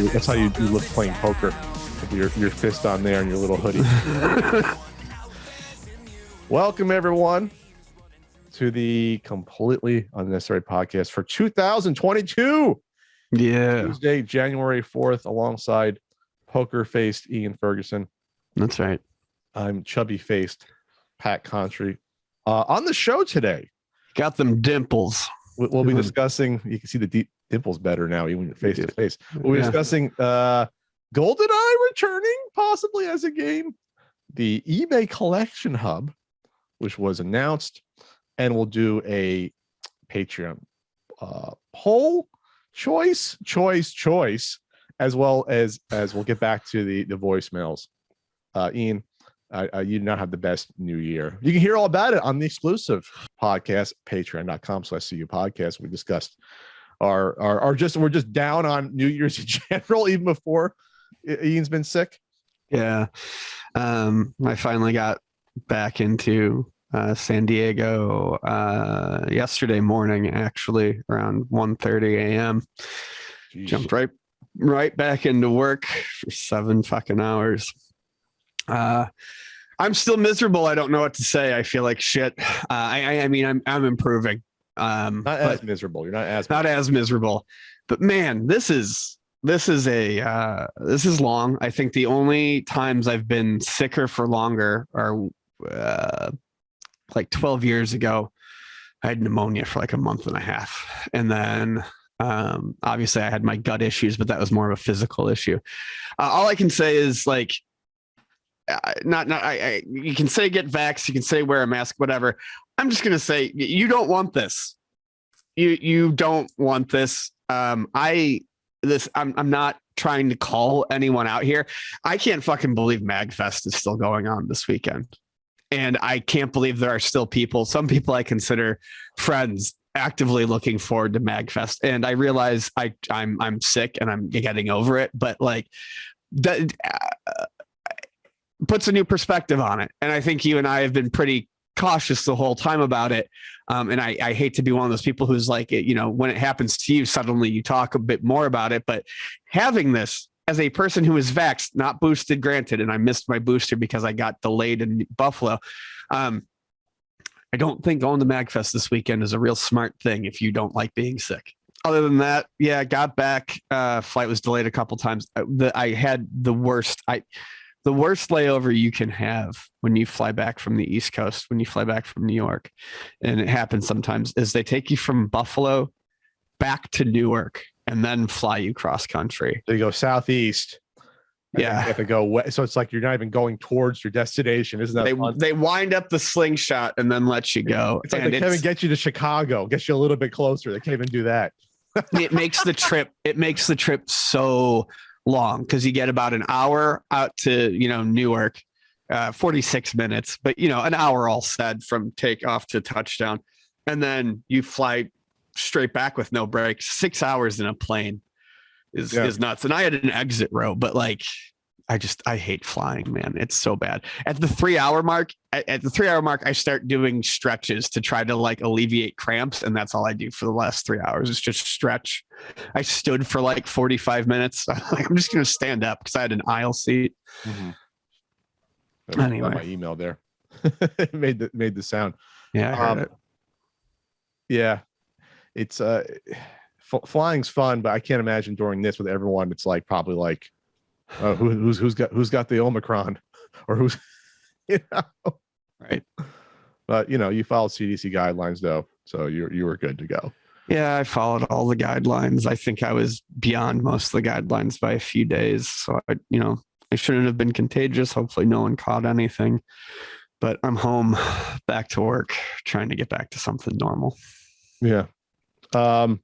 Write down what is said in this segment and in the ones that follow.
That's how you look playing poker with your fist on there and your little hoodie. Welcome everyone to the Completely Unnecessary Podcast for 2022. Yeah, Tuesday, January 4th, alongside poker-faced Ian Ferguson. that's right. I'm chubby-faced Pat Contry. On the show today, Got them dimples. we'll be discussing. You can see the dimples better now, even when you're face to face. We'll be discussing Goldeneye returning possibly as a game, the eBay Collection Hub, which was announced, and we'll do a Patreon poll choice, as well as we'll get back to the voicemails. Ian, you do not have the best new year. You can hear all about it on the exclusive podcast, patreon.com/CU podcast. We discussed we're just down on New Year's in general, even before Ian's been sick. Yeah. I finally got back into San Diego yesterday morning, actually around 1:30 a.m. Jeez. Jumped right back into work for 7 fucking hours. I'm still miserable. I don't know what to say. I feel like shit. I mean, I'm improving. Not as miserable. You're not as miserable, but man, this is long. I think the only times I've been sicker for longer are like 12 years ago. I had pneumonia for like a month and a half, and then obviously I had my gut issues, but that was more of a physical issue. All I can say is like, you can say get vaxxed, you can say wear a mask, whatever. I'm just gonna say you don't want this. You don't want this. I'm not trying to call anyone out here. I can't fucking believe MagFest is still going on this weekend, and I can't believe there are still some people I consider friends, actively looking forward to MagFest. And I realize I'm sick and I'm getting over it, but like that puts a new perspective on it. And I think you and I have been pretty cautious the whole time about it. And I hate to be one of those people who's like, when it happens to you, suddenly you talk a bit more about it. But having this as a person who is vaxxed, not boosted, granted, and I missed my booster because I got delayed in Buffalo. I don't think going to MagFest this weekend is a real smart thing if you don't like being sick. Other than that, yeah, got back. Flight was delayed a couple times. I had the worst layover you can have when you fly back from the East Coast, when you fly back from New York, and it happens sometimes, is they take you from Buffalo back to Newark and then fly you cross country. They go southeast. Yeah. You have to go west. So it's like you're not even going towards your destination. Isn't that fun? They wind up the slingshot and then let you go. It's like they can't even get you to Chicago, get you a little bit closer. They can't even do that. It makes the trip so long because you get about an hour out to Newark, 46 minutes, but an hour all said from takeoff to touchdown, and then you fly straight back with no breaks. 6 hours in a plane is nuts. And I had an exit row, but like I hate flying, man. It's so bad. At the 3-hour mark, I start doing stretches to try to like alleviate cramps. And that's all I do for the last 3 hours. It's just stretch. I stood for like 45 minutes. I'm just going to stand up because I had an aisle seat. Mm-hmm. Anyway, my email there it made the sound. Yeah. I heard it. Yeah. It's flying's fun, but I can't imagine during this with everyone. It's like probably like, who's got the Omicron, or who's, right. But you followed CDC guidelines though, so you were good to go. Yeah, I followed all the guidelines. I think I was beyond most of the guidelines by a few days, so I shouldn't have been contagious. Hopefully, no one caught anything. But I'm home, back to work, trying to get back to something normal. Yeah. What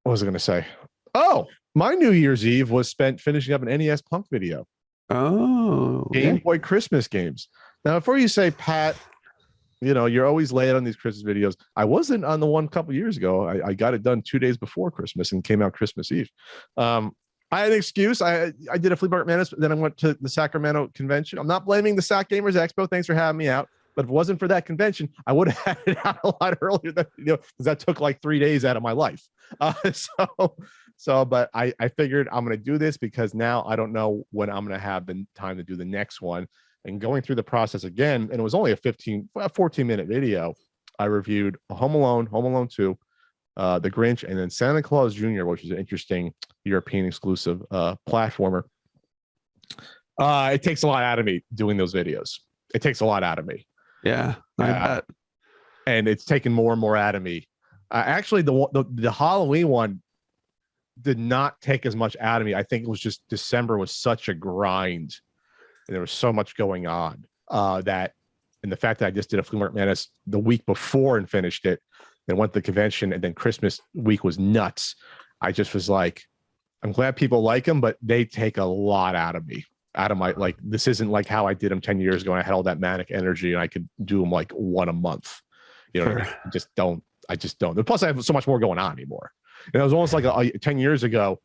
was I going to say? Oh, my New Year's Eve was spent finishing up an NES Punk video. Oh, Game Boy Christmas games. Now, before you say, Pat, you're always late on these Christmas videos. I wasn't on the one a couple years ago. I got it done 2 days before Christmas and came out Christmas Eve. I had an excuse. I did a Flea Market Madness, then I went to the Sacramento convention. I'm not blaming the Sac Gamers Expo. Thanks for having me out. But if it wasn't for that convention, I would have had it out a lot earlier than, because that took like 3 days out of my life. But I figured I'm going to do this because now I don't know when I'm going to have the time to do the next one. And going through the process again, and it was only a 14-minute video. I reviewed Home Alone, Home Alone 2, The Grinch, and then Santa Claus Jr., which is an interesting European exclusive platformer. It takes a lot out of me doing those videos. It takes a lot out of me. Yeah, I bet. And it's taken more and more out of me. Actually, the Halloween one did not take as much out of me. I think it was just December was such a grind. And there was so much going on and the fact that I just did a Flea Market Madness the week before and finished it, then went to the convention, and then Christmas week was nuts. I just was like, I'm glad people like them, but they take a lot out of me, out of my, like, this isn't like how I did them 10 years ago. And I had all that manic energy and I could do them like one a month. You know, Sure. I just don't. And plus I have so much more going on anymore. And it was almost like 10 years ago,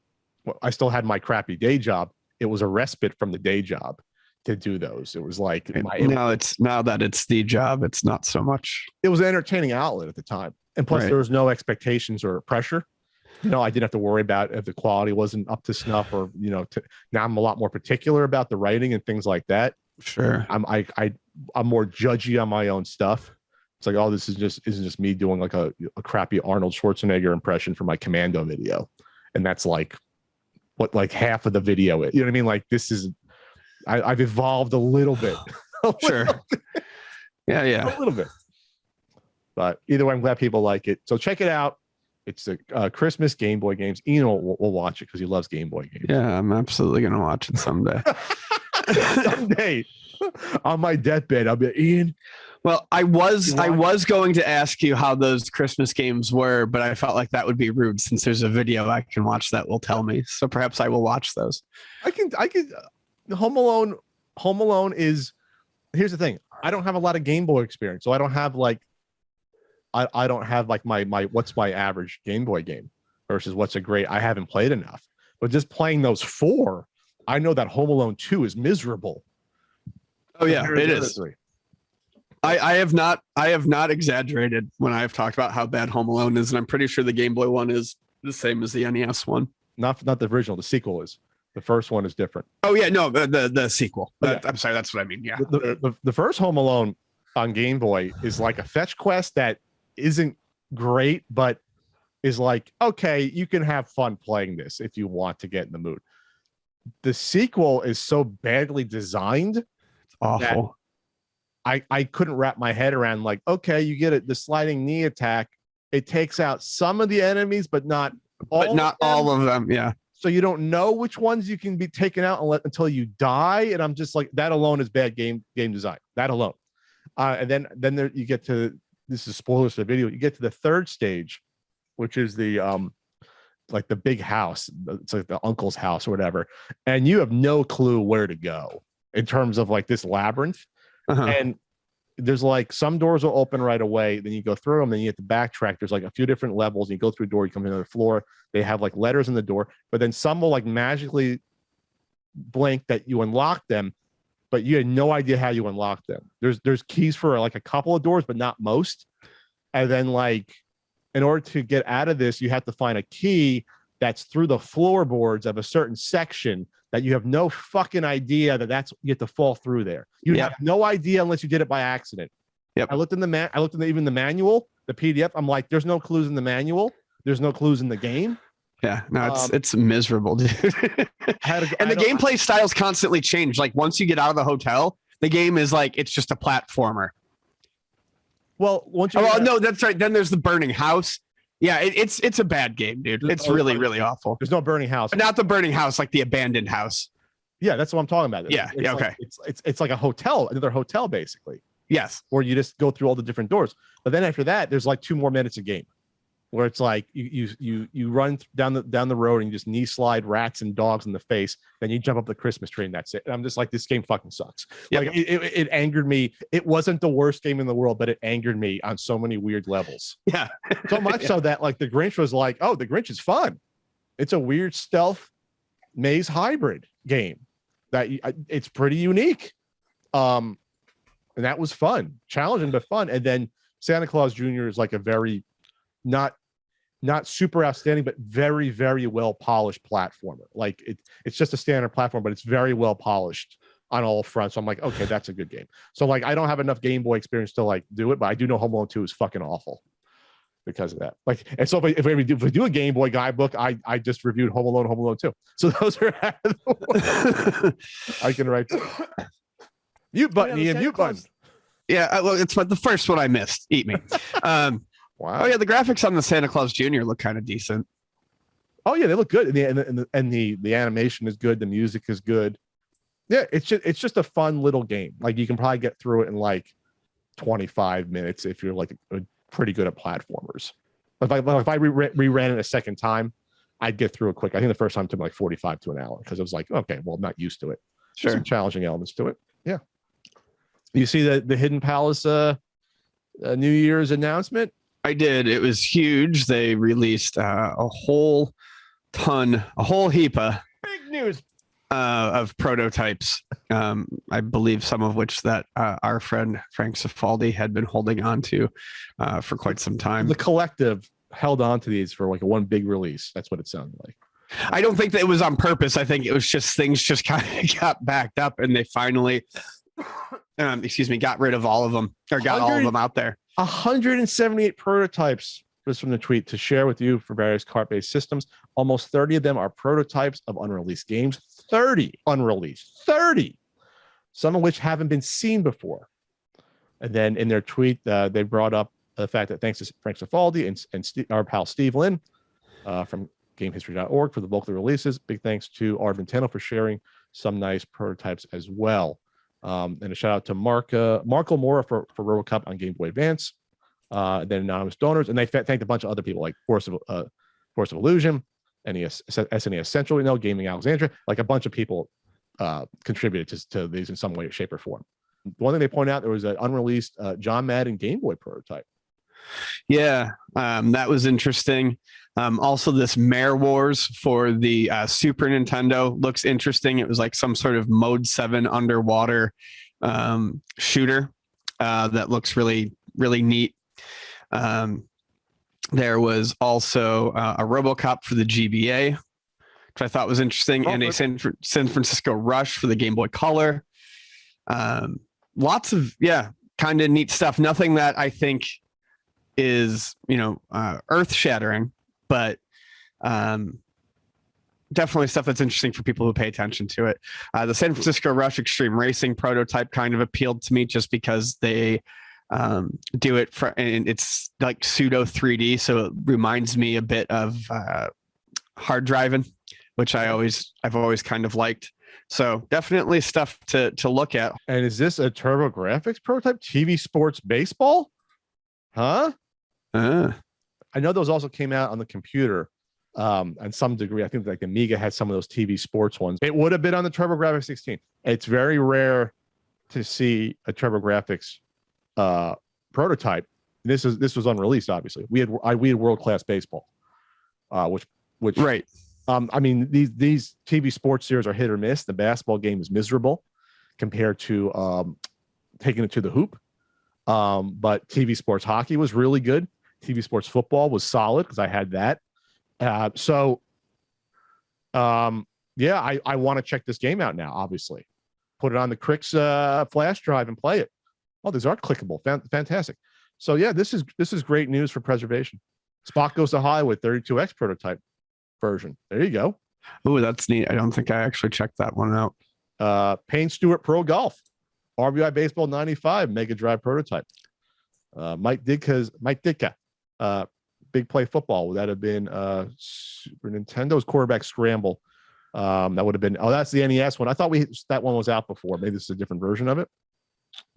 I still had my crappy day job. It was a respite from the day job to do those. It was like now that it's the job, it's not so much. It was an entertaining outlet at the time, and plus there was no expectations or pressure. You know, I didn't have to worry about if the quality wasn't up to snuff, or now I'm a lot more particular about the writing and things like that. Sure, I'm more judgy on my own stuff. It's like, oh, this isn't just me doing like a crappy Arnold Schwarzenegger impression for my Commando video, and that's like what like half of the video is. You know what I mean? Like this is. I've evolved a little bit. Sure. Yeah. A little bit. But either way, I'm glad people like it. So check it out. It's a Christmas Game Boy games. Ian will watch it because he loves Game Boy games. Yeah, I'm absolutely going to watch it someday. Someday. On my deathbed, I'll be Ian. Well, I was going to ask you how those Christmas games were, but I felt like that would be rude since there's a video I can watch that will tell me. So perhaps I will watch those. I can Home Alone is, here's the thing. I don't have a lot of Game Boy experience. So I don't have like, I don't have like my what's my average Game Boy game versus what's a great, I haven't played enough. But just playing those 4, I know that Home Alone 2 is miserable. Oh yeah, it is. I have not exaggerated when I have talked about how bad Home Alone is, and I'm pretty sure the Game Boy one is the same as the NES one. Not the original, the sequel is. The first one is different. Oh yeah, no, the sequel. Yeah. I'm sorry, that's what I mean. Yeah. The first Home Alone on Game Boy is like a fetch quest that isn't great, but is like, okay, you can have fun playing this if you want to get in the mood. The sequel is so badly designed. It's awful. I couldn't wrap my head around like, okay, you get the sliding knee attack. It takes out some of the enemies, but not all of them. Yeah. So you don't know which ones you can be taken out until you die. And I'm just like, that alone is bad game design. That alone. And then there, you get to, this is spoilers for the video. You get to the third stage, which is the like the big house. It's like the uncle's house or whatever. And you have no clue where to go in terms of like this labyrinth. And there's like some doors will open right away. Then you go through them, then you have to backtrack. There's like a few different levels. And you go through a door, you come to another floor. They have like letters in the door, but then some will like magically blink that you unlock them, but you had no idea how you unlock them. There's keys for like a couple of doors, but not most. And then like, in order to get out of this, you have to find a key that's through the floorboards of a certain section that you have no fucking idea that's you have to fall through there. You have no idea unless you did it by accident. Yep. I looked in even the manual, the PDF. I'm like, there's no clues in the manual. There's no clues in the game. Yeah, no, it's miserable, dude. And the gameplay styles constantly change. Like once you get out of the hotel, the game is like it's just a platformer. Well, once you no, that's right. Then there's the burning house. Yeah, it's a bad game, dude. It's really awful. There's no burning house. But not the burning house, like the abandoned house. Yeah, that's what I'm talking about. Yeah, okay. It's like a hotel, another hotel, basically. Yes. Where you just go through all the different doors. But then after that, there's like 2 more minutes of game, where it's like you run down the road and you just knee slide rats and dogs in the face. Then you jump up the Christmas tree and that's it. And I'm just like, this game fucking sucks. Yep. Like it angered me. It wasn't the worst game in the world, but it angered me on so many weird levels. Yeah. So much so that like the Grinch was like, oh, the Grinch is fun. It's a weird stealth maze hybrid game that it's pretty unique. And and that was fun, challenging but fun. And then Santa Claus Jr. is like a very not super outstanding, but very, very well polished platformer. Like it's just a standard platform, but it's very well polished on all fronts. So I'm like, okay, that's a good game. So like, I don't have enough Game Boy experience to like do it, but I do know Home Alone 2 is fucking awful because of that. Like, and so if we do a Game Boy guidebook, I just reviewed Home Alone 2. So those are I can write mute button, Ian, mute button. Yeah, well, it's the first one I missed. Eat me. Wow. Oh yeah, the graphics on the Santa Claus Jr. look kind of decent. Oh yeah, they look good, and the animation is good. The music is good. Yeah, it's just a fun little game. Like you can probably get through it in like 25 minutes if you're like pretty good at platformers. If I reran it a second time, I'd get through it quick. I think the first time took me like 45 to an hour because I was like, okay, well, I'm not used to it. Sure. There's some challenging elements to it. Yeah. You see the Hidden Palace New Year's announcement? I did. It was huge. They released a whole heap of Big news of prototypes. I believe some of which that our friend Frank Cifaldi had been holding on to for quite some time. The collective held on to these for like one big release. That's what it sounded like. I don't think that it was on purpose. I think it was just things just kind of got backed up, and they finally, got rid of all of them, or got all of them out there. 178 prototypes was from the tweet to share with you for various cart-based systems. Almost 30 of them are prototypes of unreleased games. 30 unreleased. 30, some of which haven't been seen before. And then in their tweet, they brought up the fact that thanks to Frank Cifaldi and our pal Steve Lynn from GameHistory.org for the bulk of the releases. Big thanks to Arvin Tano for sharing some nice prototypes as well. And a shout out to Marco Mora for RoboCop on Game Boy Advance. Then anonymous donors, and they thanked a bunch of other people like Force of Illusion, SNES Central, Gaming Alexandria, like a bunch of people contributed to these in some way, shape, or form. One thing they point out, there was an unreleased John Madden Game Boy prototype. Yeah, that was interesting. Also, this Mare Wars for the Super Nintendo looks interesting. It was like some sort of Mode 7 underwater shooter that looks really, really neat. There was also a RoboCop for the GBA, which I thought was interesting, and a San Francisco Rush for the Game Boy Color. Lots of, kind of neat stuff. Nothing that I think is, earth shattering, but definitely stuff that's interesting for people who pay attention to it. The San Francisco Rush Extreme Racing prototype kind of appealed to me just because they do it and it's like pseudo 3D, so it reminds me a bit of hard driving, which I've always kind of liked. So definitely stuff to look at. And is this a TurboGrafx prototype? TV Sports Baseball? Huh? I know those also came out on the computer on some degree. I think like Amiga had some of those TV sports ones. It would have been on the TurboGrafx 16. It's very rare to see a TurboGrafx prototype. This was unreleased, obviously. We had World Class Baseball, which right. I mean, these TV sports series are hit or miss. The basketball game is miserable compared to taking it to the hoop. But TV sports hockey was really good. TV sports football was solid because I had that. I want to check this game out now, obviously. Put it on the Crix flash drive and play it. Oh, these are clickable. Fantastic. So yeah, this is great news for preservation. Spock Goes to Hollywood 32X prototype version. There you go. Oh, that's neat. I don't think I actually checked that one out. Payne Stewart Pro Golf, RBI Baseball 95 Mega Drive prototype. Mike Ditka, Big Play Football. Would that have been Super Nintendo's Quarterback Scramble? That would have been. Oh, that's the NES one. I thought that one was out before. Maybe this is a different version of it.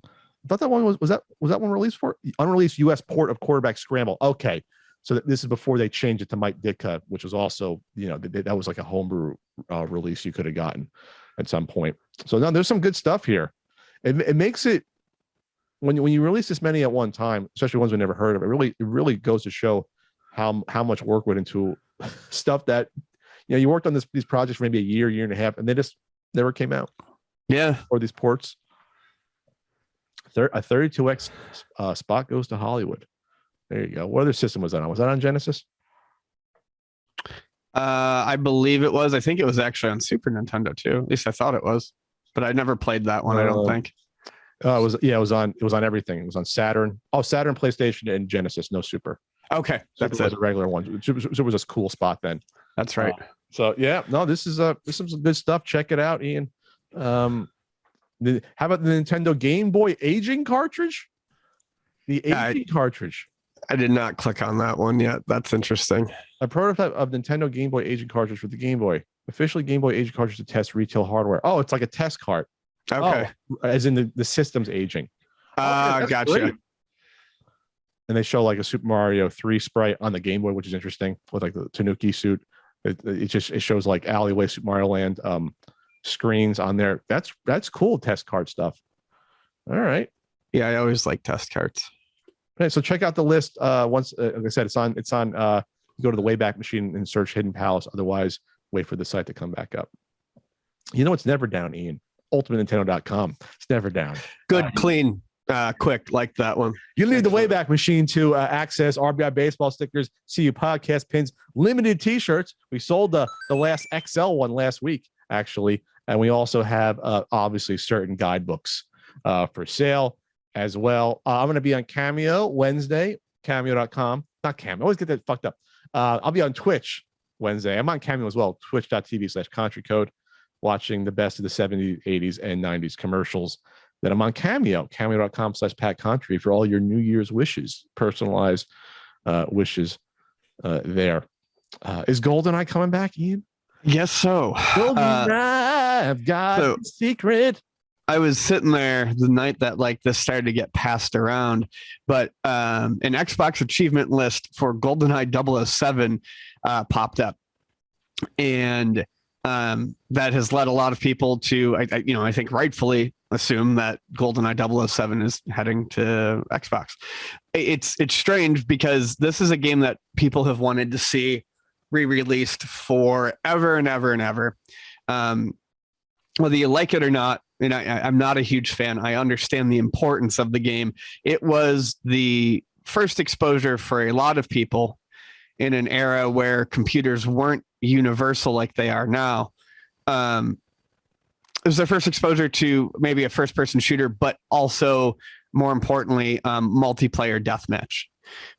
I thought that one was that one released for unreleased U.S. port of Quarterback Scramble. Okay, so this is before they changed it to Mike Ditka, which was also that was like a homebrew release you could have gotten at some point. So now there's some good stuff here. It makes it when you release this many at one time, especially ones we never heard of. It really goes to show how much work went into stuff that you worked on these projects for maybe a year and a half, and they just never came out. Yeah, or these ports. a 32x spot goes to Hollywood. There you go. What other system was that on? Was that on Genesis? I believe it was. I think it was actually on Super Nintendo too. At least I thought it was, but I never played that one. I don't think. It was on everything. It was on Saturn. Oh, Saturn, PlayStation, and Genesis. No Super. Okay, that's a regular one. It was a cool spot then. That's right. So yeah, no, this is some good stuff. Check it out, Ian. How about the Nintendo Game Boy aging cartridge? The aging cartridge. I did not click on that one yet. That's interesting. A prototype of Nintendo Game Boy aging cartridge for the Game Boy. Officially Game Boy aging cartridge to test retail hardware. Oh, it's like a test cart. Okay. Oh, as in the system's aging. Gotcha. Great. And they show like a Super Mario 3 sprite on the Game Boy, which is interesting, with like the Tanuki suit. It shows like alleyway Super Mario Land screens on there. That's cool test card stuff. All right. Yeah, I always like test cards. Okay, so check out the list. Once, like I said, it's on. You go to the Wayback Machine and search Hidden Palace. Otherwise, wait for the site to come back up. You know, it's never down, Ian. UltimateNintendo.com. It's never down. Good, clean, quick, like that one. You need the Wayback Machine to access RBI baseball stickers, CU podcast pins, limited T-shirts. We sold the last XL one last week, actually, and we also have obviously certain guidebooks for sale as well. I'm going to be on Cameo Wednesday, Cameo.com. Not Cameo. I always get that fucked up. I'll be on Twitch Wednesday. I'm on Cameo as well. Twitch.tv/Country Code. Watching the best of the 70s, 80s, and 90s commercials. Then I'm on Cameo, cameo.com/PatCountry for all your New Year's wishes, personalized wishes there. Is Goldeneye coming back, Ian? Yes, so. Goldeneye, I've got a secret. I was sitting there the night that like this started to get passed around, but an Xbox achievement list for Goldeneye 007 popped up. And that has led a lot of people to, I think rightfully assume that GoldenEye 007 is heading to Xbox. It's strange because this is a game that people have wanted to see re-released forever and ever and ever. Whether you like it or not, and I'm not a huge fan. I understand the importance of the game. It was the first exposure for a lot of people in an era where computers weren't universal like they are now. It was their first exposure to maybe a first-person shooter, but also, more importantly, multiplayer deathmatch,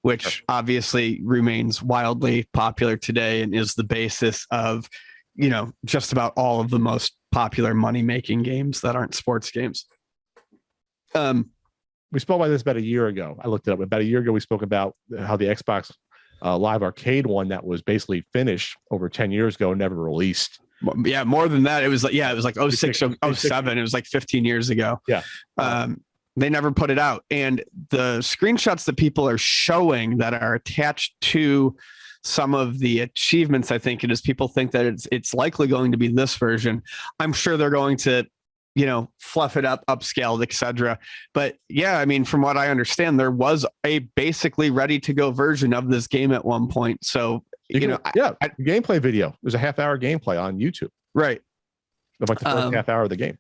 which obviously remains wildly popular today and is the basis of, just about all of the most popular money-making games that aren't sports games. We spoke about this about a year ago. I looked it up. About a year ago, we spoke about how the Xbox Live Arcade one that was basically finished over 10 years ago never released. Yeah, more than that. It was like 06, 07. It was like 15 years ago. Yeah. They never put it out. And the screenshots that people are showing that are attached to some of the achievements, I think it is, people think that it's likely going to be this version. I'm sure they're going to, fluff it up, upscaled, etc. But yeah, I mean, from what I understand, there was a basically ready to go version of this game at one point. So, gameplay video. There's a half-hour gameplay on YouTube. Right. Of like the first half hour of the game.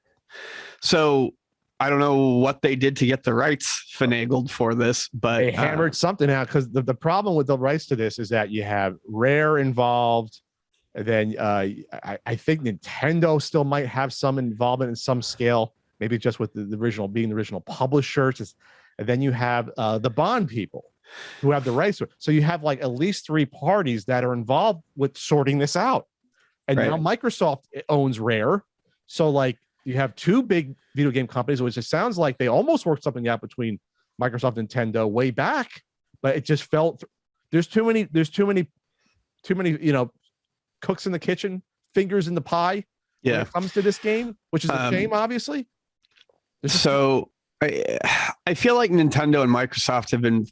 So I don't know what they did to get the rights finagled for this, but they hammered something out, because the problem with the rights to this is that you have Rare involved. And then I think Nintendo still might have some involvement in some scale, maybe just with the original being the original publishers. And then you have the Bond people who have the rights. So you have like at least 3 parties that are involved with sorting this out. And now Microsoft owns Rare. So like you have 2 big video game companies, which it sounds like they almost worked something out between Microsoft and Nintendo way back, but it just felt there's too many, cooks in the kitchen, fingers in the pie when it comes to this game, which is a shame, obviously. So I feel like Nintendo and Microsoft have been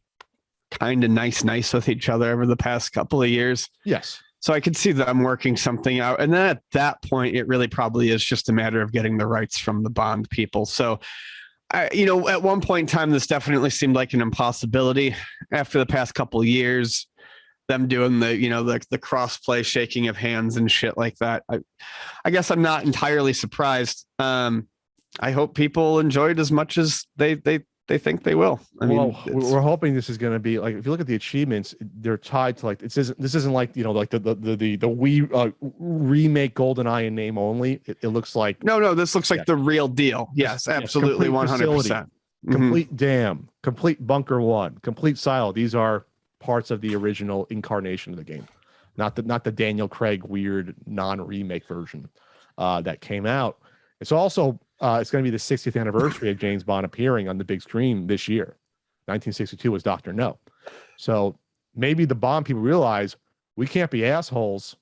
kind of nice with each other over the past couple of years. Yes. So I could see them working something out. And then at that point, it really probably is just a matter of getting the rights from the Bond people. So, at one point in time, this definitely seemed like an impossibility. After the past couple of years, them doing the cross-play shaking of hands and shit like that, I guess I'm not entirely surprised. I hope people enjoyed as much as they they think they will. I mean, we're hoping this is going to be like, if you look at the achievements, they're tied to like, this isn't like, like the Wii remake Goldeneye in name only. It looks like this looks like the real deal. Yes, absolutely, 100%. Complete dam, complete bunker 1, complete silo. These are parts of the original incarnation of the game, not the Daniel Craig weird non-remake version that came out. It's also it's going to be the 60th anniversary of James Bond appearing on the big screen this year. 1962 was Dr. No. So maybe the Bond people realize we can't be assholes.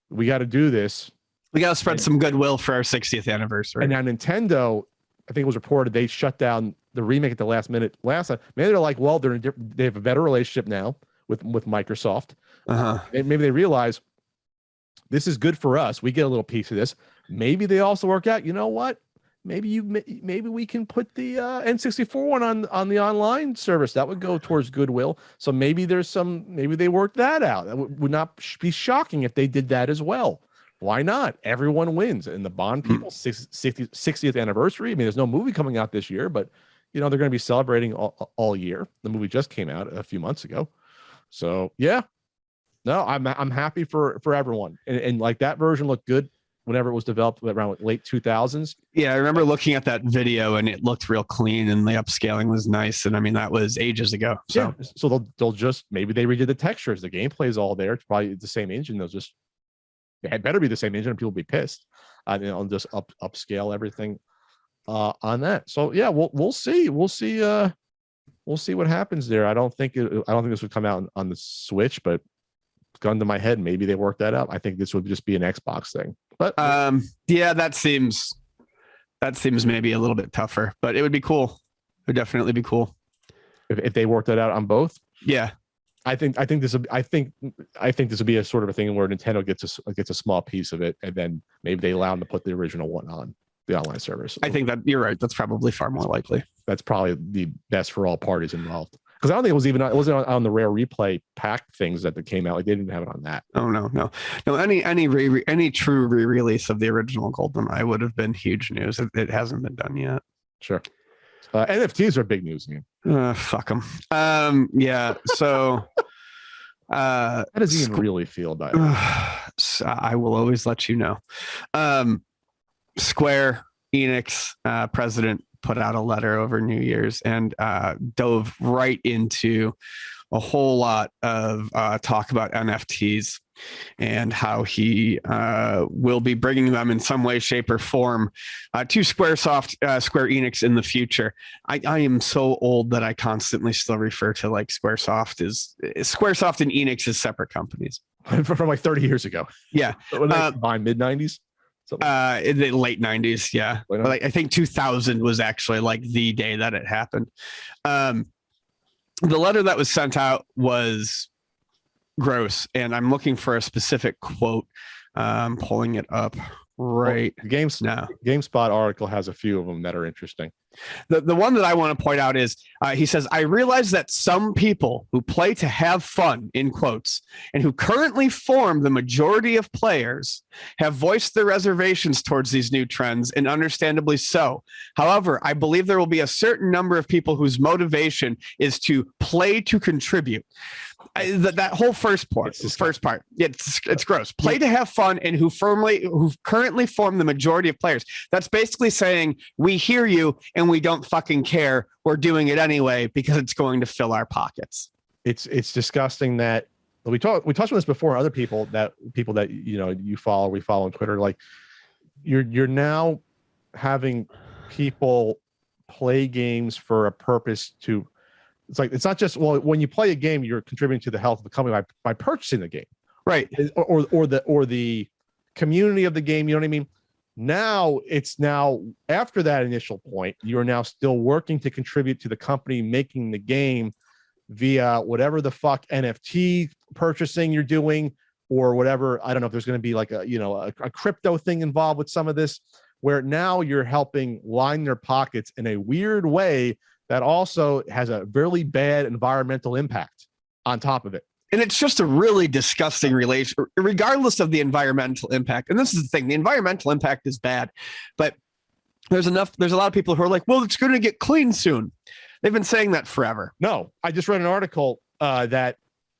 We got to do this. We got to spread some goodwill for our 60th anniversary. And now Nintendo, I think it was reported, they shut down the remake at the last minute. Maybe they're like, well, they have a better relationship now with Microsoft. Maybe they realize this is good for us. We get a little piece of this. Maybe they also work out, you know what? Maybe we can put the N64 one on the online service. That would go towards goodwill. So maybe they worked that out. That would not be shocking if they did that as well. Why not? Everyone wins. And the Bond people, 60th anniversary. I mean, there's no movie coming out this year, but they're going to be celebrating all year. The movie just came out a few months ago. So yeah, no, I'm happy for everyone. And like that version looked good whenever it was developed around late 2000s. Yeah, I remember looking at that video and it looked real clean and the upscaling was nice. And I mean, that was ages ago. So yeah, so they'll just, maybe they redid the textures. The gameplay is all there. It's probably the same engine. It had better be the same engine and people will be pissed. I'll just upscale everything on that. So yeah, we'll see. We'll see what happens there. I don't think this would come out on the Switch, but gun to my head, maybe they work that out. I think this would just be an Xbox thing. But yeah, that seems maybe a little bit tougher, but it would be cool. It would definitely be cool if they work that out on both. Yeah, I think this would be a sort of a thing where Nintendo gets a small piece of it, and then maybe they allow them to put the original one on the online service. I think that you're right. That's probably far more likely. That's probably the best for all parties involved. Because I don't think it wasn't on the Rare Replay pack things that came out. Like they didn't have it on that. Oh no. Any true re-release of the original GoldenEye would have been huge news. It hasn't been done yet. Sure. NFTs are big news, man. Fuck them. Yeah. So, how does he even really feel about it? I will always let you know. Square Enix president put out a letter over New Year's and dove right into a whole lot of talk about NFTs and how he will be bringing them in some way, shape, or form to Square Enix in the future. I am so old that I constantly still refer to like Squaresoft and Enix as separate companies. From like 30 years ago. Yeah. By mid-90s? In the late 90s, yeah. Like I think 2000 was actually like the day that it happened. The letter that was sent out was gross, and I'm looking for a specific quote. I'm pulling it up right now. GameSpot article has a few of them that are interesting. The one that I want to point out is he says, I realize that some people who play to have fun, in quotes, and who currently form the majority of players have voiced their reservations towards these new trends, and understandably so. However, I believe there will be a certain number of people whose motivation is to play to contribute. That whole first part, it's gross. Play to have fun, and who currently form the majority of players. That's basically saying we hear you and we don't fucking care. We're doing it anyway because it's going to fill our pockets. It's disgusting that we touched on this before. Other people that we follow on Twitter, like you're now having people play games for a purpose to. It's not just, well, when you play a game, you're contributing to the health of the company by purchasing the game, right? Or the community of the game. You know what I mean? Now after that initial point, you're now still working to contribute to the company making the game via whatever the fuck NFT purchasing you're doing, or whatever. I don't know if there's going to be like a crypto thing involved with some of this, where now you're helping line their pockets in a weird way that also has a really bad environmental impact on top of it. And it's just a really disgusting relation, regardless of the environmental impact. And this is the thing, the environmental impact is bad, but there's a lot of people who are like, well, it's going to get clean soon. They've been saying that forever. No, I just read an article that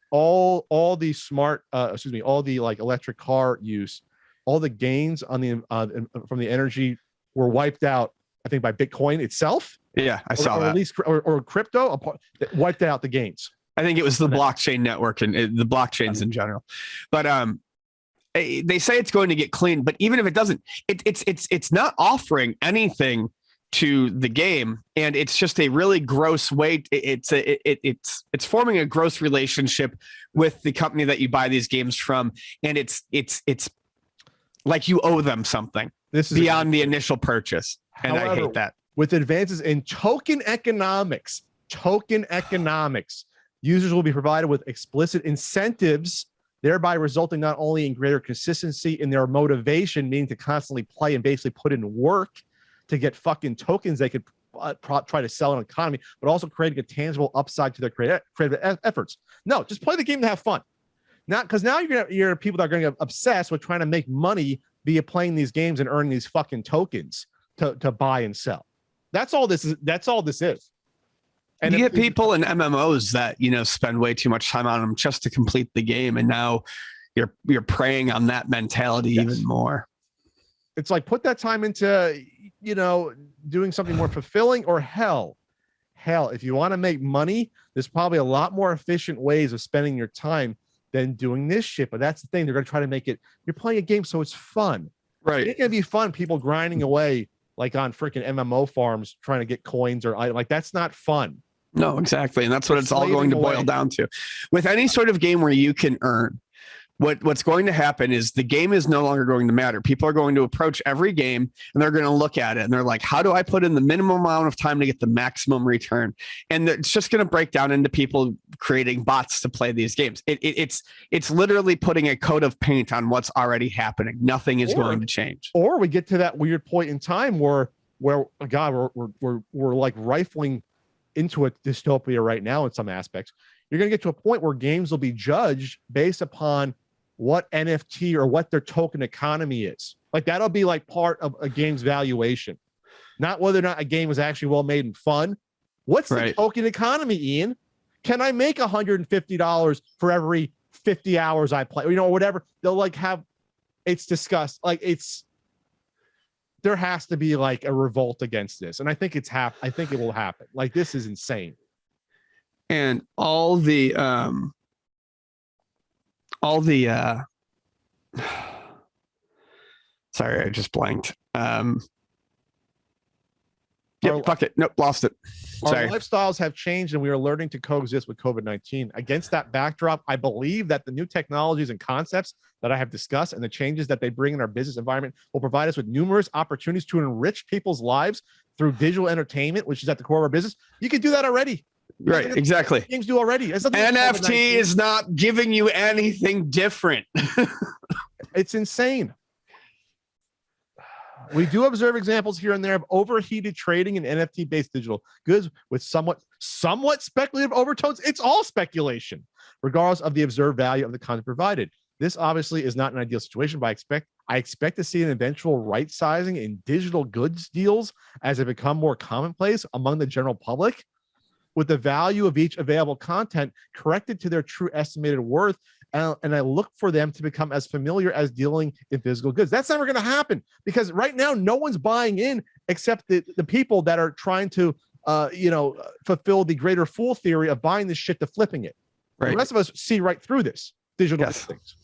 all the all the like electric car use, all the gains on the from the energy were wiped out, I think, by Bitcoin itself. Yeah, I saw or that. At least or crypto that wiped out the gains. I think it was the blockchain network and the blockchains in general. But they say it's going to get clean, but even if it doesn't, it's not offering anything to the game, and it's just a really gross way. It's forming a gross relationship with the company that you buy these games from, and it's like you owe them something. This is beyond the initial purchase, and however, I hate that. With advances in token economics, users will be provided with explicit incentives, thereby resulting not only in greater consistency in their motivation, meaning to constantly play and basically put in work to get fucking tokens they could try to sell in an economy, but also creating a tangible upside to their creative efforts. No, just play the game to have fun. Not because now you're people that are going to get obsessed with trying to make money via playing these games and earning these fucking tokens to buy and sell. That's all this is. That's all this is. And you get people in MMOs that, you know, spend way too much time on them just to complete the game, and now you're preying on that mentality even more. It's like, put that time into, you know, doing something more fulfilling, or hell, if you want to make money, there's probably a lot more efficient ways of spending your time than doing this shit. But that's the thing, they're going to try to make it, you're playing a game so it's fun. Right. It's going to be fun, people grinding away like on freaking MMO farms trying to get coins or like, that's not fun. No, exactly. And that's what it's all going to boil down to. With any sort of game where you can earn, what's going to happen is the game is no longer going to matter. People are going to approach every game and they're going to look at it and they're like, how do I put in the minimum amount of time to get the maximum return? And it's just going to break down into people creating bots to play these games. It's literally putting a coat of paint on what's already happening. Nothing is going to change. Or we get to that weird point in time where God, we're like rifling into a dystopia right now in some aspects. You're going to get to a point where games will be judged based upon what NFT or what their token economy is. Like, that'll be like part of a game's valuation, not whether or not a game was actually well made and fun. What's the token economy, Ian? Can I make $150 for every 50 hours I play? Or, you know, whatever. They'll like have, it's discussed. Like, there has to be like a revolt against this. And I think I think it will happen. Like, this is insane. And all the sorry, I just blanked. Fuck it. Nope, lost it. Sorry. Our lifestyles have changed and we are learning to coexist with COVID-19. Against that backdrop, I believe that the new technologies and concepts that I have discussed and the changes that they bring in our business environment will provide us with numerous opportunities to enrich people's lives through digital entertainment, which is at the core of our business. You can do that already. Right, exactly. Games do already. NFT is not giving you anything different. It's insane. We do observe examples here and there of overheated trading in NFT-based digital goods with somewhat speculative overtones. It's all speculation, regardless of the observed value of the content provided. This obviously is not an ideal situation, but I expect to see an eventual right sizing in digital goods deals as they become more commonplace among the general public, with the value of each available content corrected to their true estimated worth. And I look for them to become as familiar as dealing in physical goods. That's never going to happen because right now, no one's buying in except the people that are trying to, fulfill the greater fool theory of buying this shit to flipping it. Right. The rest of us see right through this digital things.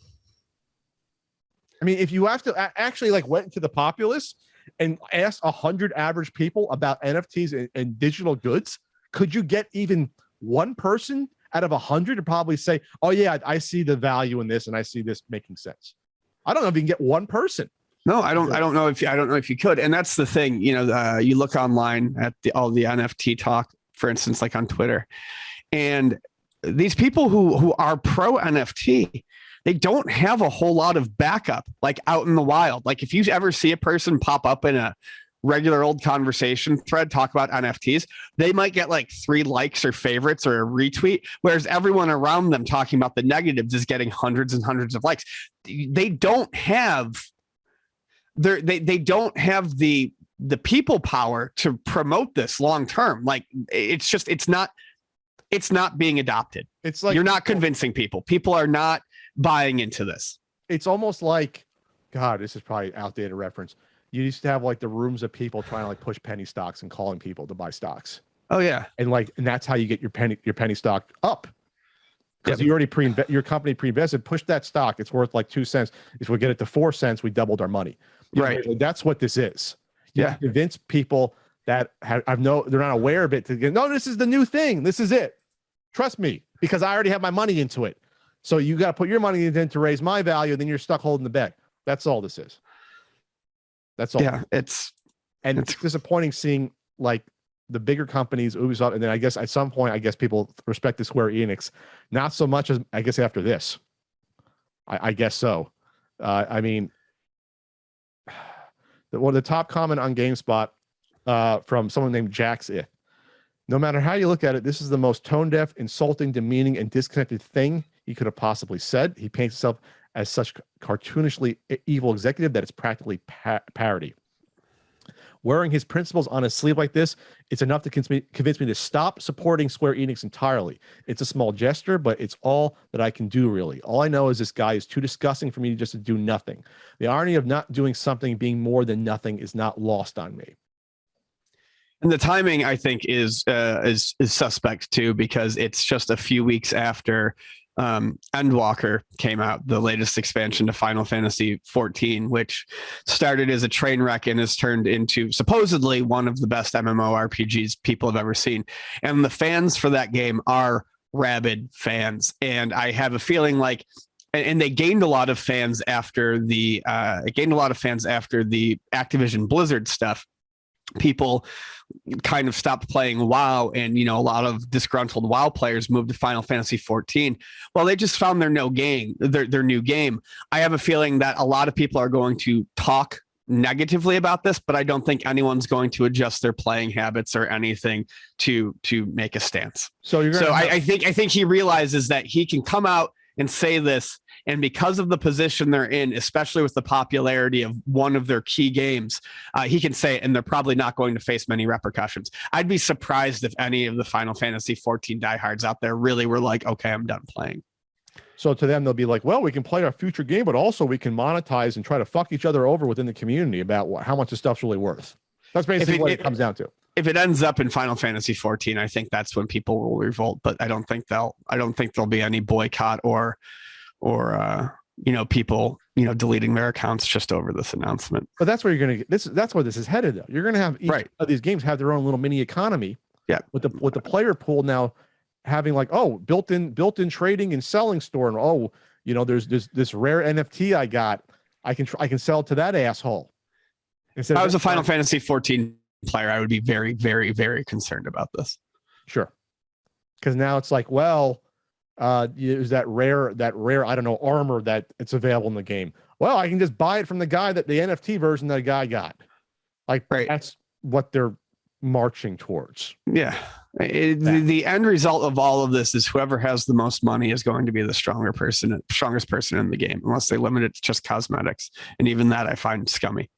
I mean, if you have to actually like went into the populace and asked 100 average people about NFTs and digital goods, could you get even one person out of 100 to probably say, oh yeah, I see the value in this and I see this making sense? I don't know if you can get one person. No, I don't know if you could. And that's the thing, you look online at all the NFT talk, for instance, like on Twitter, and these people who are pro NFT, they don't have a whole lot of backup, like out in the wild. Like if you ever see a person pop up in a regular old conversation thread talk about NFTs, they might get like 3 likes or favorites or a retweet, whereas everyone around them talking about the negatives is getting hundreds and hundreds of likes. They don't have the the people power to promote this long term. Like it's not being adopted. It's like you're not convincing people. People are not buying into this. It's almost like, God, this is probably outdated reference. You used to have like the rooms of people trying to like push penny stocks and calling people to buy stocks. Oh yeah. And that's how you get your penny stock up. Because you already your company pre-invested, push that stock. It's worth like 2 cents. If we get it to 4 cents, we doubled our money. Right. That's what this is. You Yeah. convince people that they're not aware of it to get, no, this is the new thing. This is it. Trust me, because I already have my money into it. So you got to put your money in to raise my value. Then you're stuck holding the bag. That's all this is. That's all. Yeah. It's disappointing seeing like the bigger companies, Ubisoft, and then I guess at some point, I guess people respect the Square Enix, not so much as I guess after this. I guess so. I mean, one of the top comment on GameSpot from someone named Jax. No matter how you look at it, this is the most tone-deaf, insulting, demeaning, and disconnected thing he could have possibly said. He paints himself as such cartoonishly evil executive that it's practically parody. Wearing his principles on his sleeve like this, it's enough to convince me to stop supporting Square Enix entirely. It's a small gesture, but it's all that I can do, really. All I know is this guy is too disgusting for me just to do nothing. The irony of not doing something being more than nothing is not lost on me. And the timing, I think, is suspect too, because it's just a few weeks after Endwalker came out, the latest expansion to Final Fantasy 14, which started as a train wreck and has turned into supposedly one of the best MMORPGs people have ever seen. And the fans for that game are rabid fans, and I have a feeling like, and they gained a lot of fans after the Activision Blizzard stuff. People kind of stopped playing WoW, and a lot of disgruntled WoW players moved to Final Fantasy 14. Well, they just found their new game. I have a feeling that a lot of people are going to talk negatively about this, but I don't think anyone's going to adjust their playing habits or anything to make a stance. I think he realizes that he can come out and say this, and because of the position they're in, especially with the popularity of one of their key games, he can say it, and they're probably not going to face many repercussions. I'd be surprised if any of the Final Fantasy 14 diehards out there really were like, okay, I'm done playing. So to them, they'll be like, well, we can play our future game, but also we can monetize and try to fuck each other over within the community about how much the stuff's really worth. That's basically what it comes down to. If it ends up in Final Fantasy 14, I think that's when people will revolt, but I don't think there'll be any boycott or people, deleting their accounts just over this announcement. But that's where you're going to get that's where this is headed, though. You're going to have each of these games have their own little mini economy. Yeah. With the player pool now having like, built-in trading and selling store. And there's this rare NFT I got. I can sell to that asshole. If I was a Final Fantasy 14 player, I would be very, very, very concerned about this. Sure. Because now it's like, well, is that rare, I don't know, armor that it's available in the game. Well, I can just buy it from the guy the NFT version that guy got. Like, that's what they're marching towards. Yeah. The end result of all of this is whoever has the most money is going to be the strongest person in the game, unless they limit it to just cosmetics. And even that I find scummy.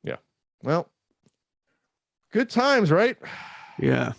Yeah. Well, good times, right? Yeah.